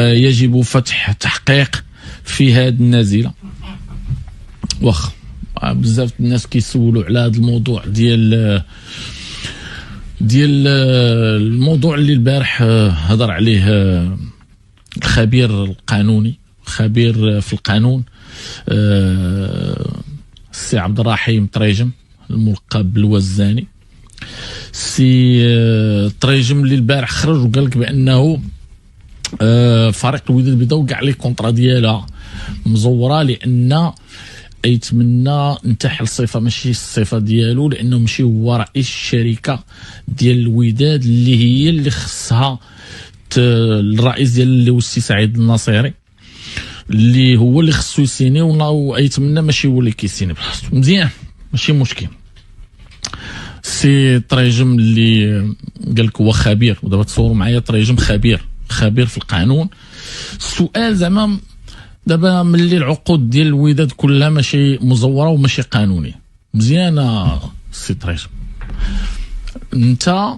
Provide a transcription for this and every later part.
يجب فتح تحقيق في هذه النازله. واخا بزاف الناس كيسولوا على هذا الموضوع ديال الموضوع اللي البارح هضر عليه الخبير القانوني، خبير في القانون، السي عبد الرحيم طريجم الملقب بالوزاني. السي طريجم اللي البارح خرج وقال لك بانه فريق الوداد البيضاء كاع لي كونطرا ديالها مزوره، لان يتمنى انتحل الصفه ماشي الصفه ديالو، لانه ماشي هو رئيس الشركه ديال الوداد اللي هي اللي خصها الرئيس ديال اللي هو السي سعيد الناصري اللي هو اللي خصو يسيني، ويتمنى ماشي هو اللي كيسيني بلاصتو. مزيان ماشي مشكل. سي طريجم اللي قال لك هو خبير، ودابا تصوروا معايا طريجم خبير في القانون. السؤال زعما دابا ملي العقود ديال الوداد كلها ماشي مزوره وماشي قانونيه، مزيان سي طريجم انت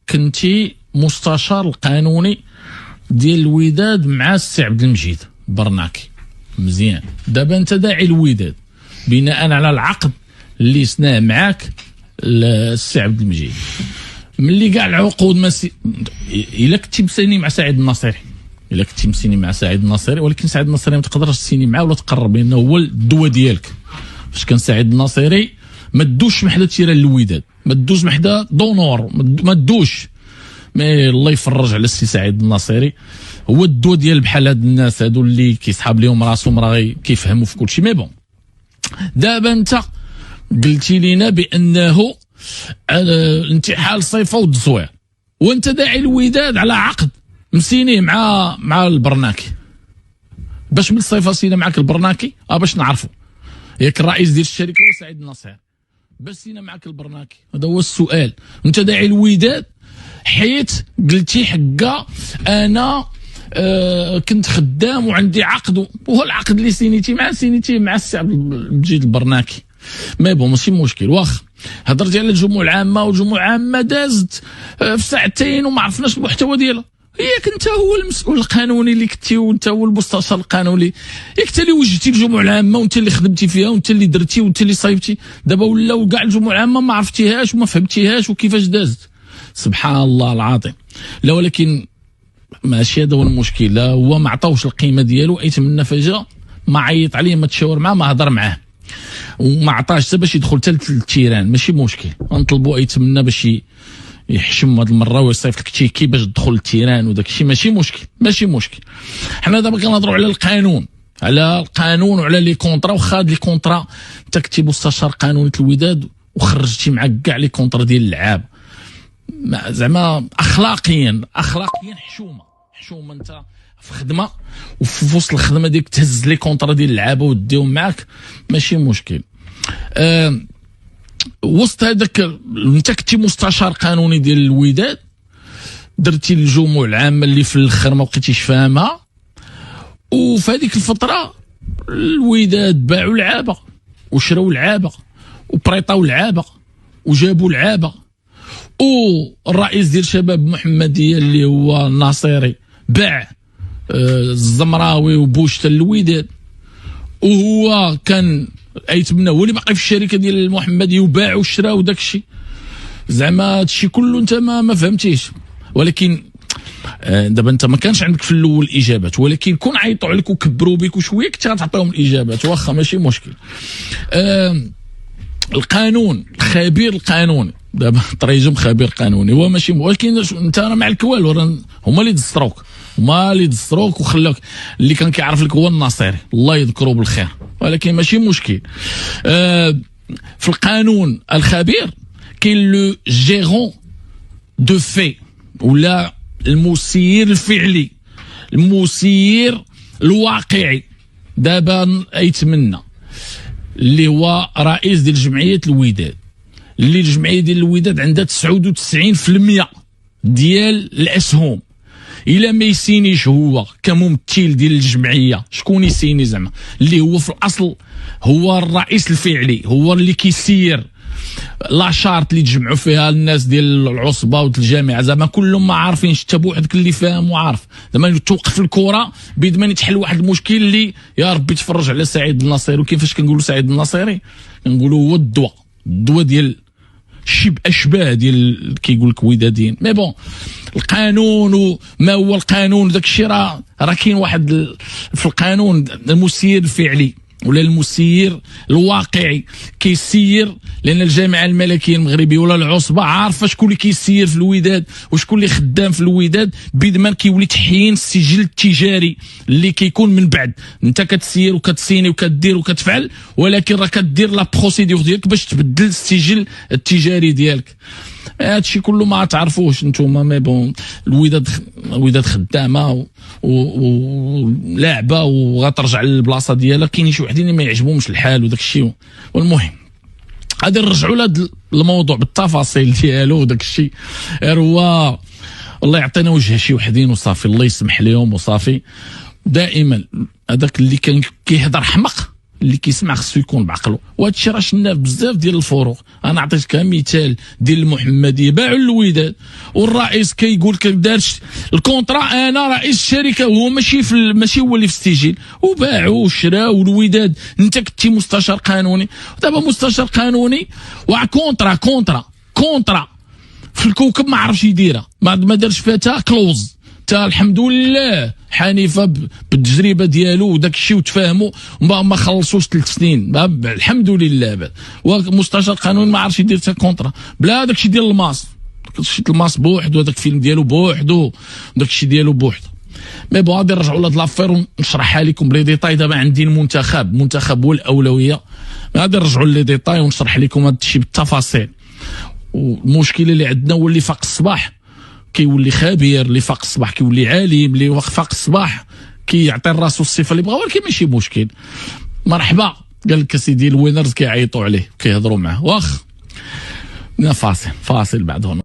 كنتي مستشار القانوني ديال الوداد مع السي عبد المجيد برناكي، مزيان. دابا انت داعي الوداد بناء على العقد اللي سناه معاك السي عبد المجيد، ملي كاع العقود الا كنتي مسيني مع سعيد الناصري، ولكن سعيد الناصري ما تقدرش تسيني معاه ولا تقرب، لانه هو الدواء ديالك. فاش كان سعيد الناصري ما تدوش محدا تيران الوداد، ما تدوش محدا دونور، ما تدوش. مي الله يفرج على السي سعيد الناصري، هو الدواء ديال بحال هاد الناس هادو اللي كيسحاب لهم راسهم راه كيفهموا في كلشي. مي بون دابا انت قلتي لينا بانه انتحال صيفه والتصوير، وانت داعي الوداد على عقد مسينيه مع البرناكي. باش من الصيفه سينا معاك البرناكي باش نعرفوا ياك الرئيس ديال الشركه هو سعيد الناصري، باش سينا معاك البرناكي. هذا هو السؤال. انت داعي الوداد حيت قلتي حقا انا كنت خدام وعندي عقد، وهو العقد اللي سينيتي مع السي عبد المجيد البرناكي. ما بون ماشي مشكل. واخا هضرتي على الجموع العامه، والجموع العامه دازت في ساعتين وما عرفناش المحتوى ديالها. ياك انت هو المسؤول القانوني اللي كنتي، وانت هو المستشار القانوني، ياك انت اللي وجدتي الجموع العامه، وانت اللي خدمتي فيها، وانت اللي درتي، وانت اللي صايبتي. دابا ولاو كاع الجموع العامه ما عرفتيهاش وما فهمتيهاش وكيفاش دازت. سبحان الله العظيم. لا ولكن ماشي هذا هو المشكل. لا هو ما عطاوش القيمه ديالو، يتمنى فجاه ما عيط عليه، ما تشاور معاه، ما هضر معاه، وما عطاش حتى باش يدخل حتى للتيران. ماشي مشكل، غنطلبوا يتمنى باش يحشم هذه المره ويصيفط لك تيكي باش تدخل للتيران وداك الشيء. ماشي مشكل. حنا دابا كنهضروا على القانون وعلى لي كونطرا. واخا هاد لي كونطرا انت كنتي مستشار قانوني الوداد وخرجتي معاك كاع لي كونطرا ديال اللعاب، زعما اخلاقيا حشومه انت في خدمه، وفي وسط الخدمه ديك تهز لي كونطرا ديال اللعابه وديهم معاك. ماشي مشكل. وسط هذاك انت كنتي مستشار قانوني ديال الوداد، درتي الجموع العامه اللي في الاخر ما بقيتيش فاهمها، وفي هذيك الفتره الوداد باعوا لعابه وشراو لعابه وبريطاو لعابه وجابوا لعابه، والرئيس ديال شباب محمديه اللي هو الناصري باع الزمراوي وبوشتا الوداد، وهو كان يتمنى هو اللي باقي في الشركه ديال المحمديه، وباعوا وشراو داك الشيء. زعما هادشي كله انت ما فهمتيش. ولكن دابا انت ما كانش عندك في الاول اجابات، ولكن كون عيطوا عليك وكبروا بك وشويه كنت غتعطيهم الاجابات. واخا ماشي مشكل. القانون، الخبير القانوني دابا طريجم خبير قانوني هو ماشي، ولكن انت راه ما عليك والو، هما اللي دستروك وخلاوك. اللي كان كيعرف لك هو الناصري، الله يذكره بالخير، ولكن ماشي مشكل. في القانون الخبير كاين لو جيرون دو في، ولا المسير الفعلي، المسير الواقعي. دابا يتمنى اللي هو رئيس ديال جمعيه الوداد، اللي الجمعيه ديال الوداد عندها 99% ديال الاسهم. الا ما يسينيش هو كممثل ديال الجمعيه، شكون يسيني زعما؟ اللي هو في الاصل هو الرئيس الفعلي، هو اللي كيسير لا شارت اللي تجمعوا فيها الناس ديال العصبه والجامعه زعما كلهم ما عارفينش، حتى بوحدك اللي فاهم وعارف زعما توقف الكره بيد ما يتحل واحد المشكل اللي يا ربي تفرج على سعيد الناصري. وكيفاش كنقولوا سعيد الناصري كنقولوا هو الدواء ديال اشباه ديال كيقول لك وداديين. مي بون القانون وما هو القانون داك الشيء راه كاين واحد في القانون المسير الفعلي ولا المسير الواقعي كيسير، لان الجامعه الملكيه المغربيه ولا العصبه عارفه شكون اللي كيسير في الوداد وشكون اللي خدام في الوداد، بيد ما كيولي تحيين السجل التجاري اللي كيكون من بعد. انت كتسير وكتسيني وكدير وكتفعل، ولكن راه كدير لا بروسيدور ديالك باش تبدل السجل التجاري ديالك. هادشي كله ما تعرفوش نتوما. مي بون الوداد خدامه ولاعبه وغترجع للبلاصه ديالها. كاينين شي وحدين ما يعجبهمش الحال وداك الشيء. والمهم غادي نرجعوا لهذا الموضوع بالتفاصيل ديالو وداك الشيء. هو الله يعطينا وجه شي وحدين وصافي، الله يسمح لهم وصافي. دائما هذاك اللي كان كيهضر حمق اللي كيسمع خصو يكون بعقله. وهذا الشيء راه شفناه بزاف ديال الفروق. انا عطيتك مثال ديال المحمديه باعوا الوداد والرئيس كيقول لك دارش الكونترا، انا رئيس الشركه وهو ماشي هو اللي في السجل، وباعوا وشراو الوداد. انت كنتي مستشار قانوني ودابا مستشار قانوني كونترا في الكوكب ما عرفش يديرها، ما دارش فيها تا كلوز. الحمد لله حنيفه بالتجربه ديالو وداك الشيء وتفاهموا ما خلصوش 3 سنين الحمد لله. ومستشار قانوني ما عرفش يدير حتى كونترا بلا داك الشيء ديال الماس. شفت الماس بوحدو، هذاك الفيلم ديالو بوحدو، داك الشيء ديالو بوحدو. مي بون غادي نرجعوا لهاد لافير ونشرحها لكم بلي ديتاي. دابا عندي المنتخب هو الاولويه. غادي نرجعوا لي ديتاي ونشرح لكم هذا الشيء بالتفاصيل. والمشكله اللي عندنا هو اللي فاق الصباح كيولي خبير، اللي فاق الصباح كيولي عالم، اللي فاق الصباح كيعطي راسو الصفه اللي بغا. ولكن ماشي مشكل، مرحبا. قال لك سيدي الوينرز كيعيطوا عليه كيهضروا معاه. واخ فاصل بعد هنا.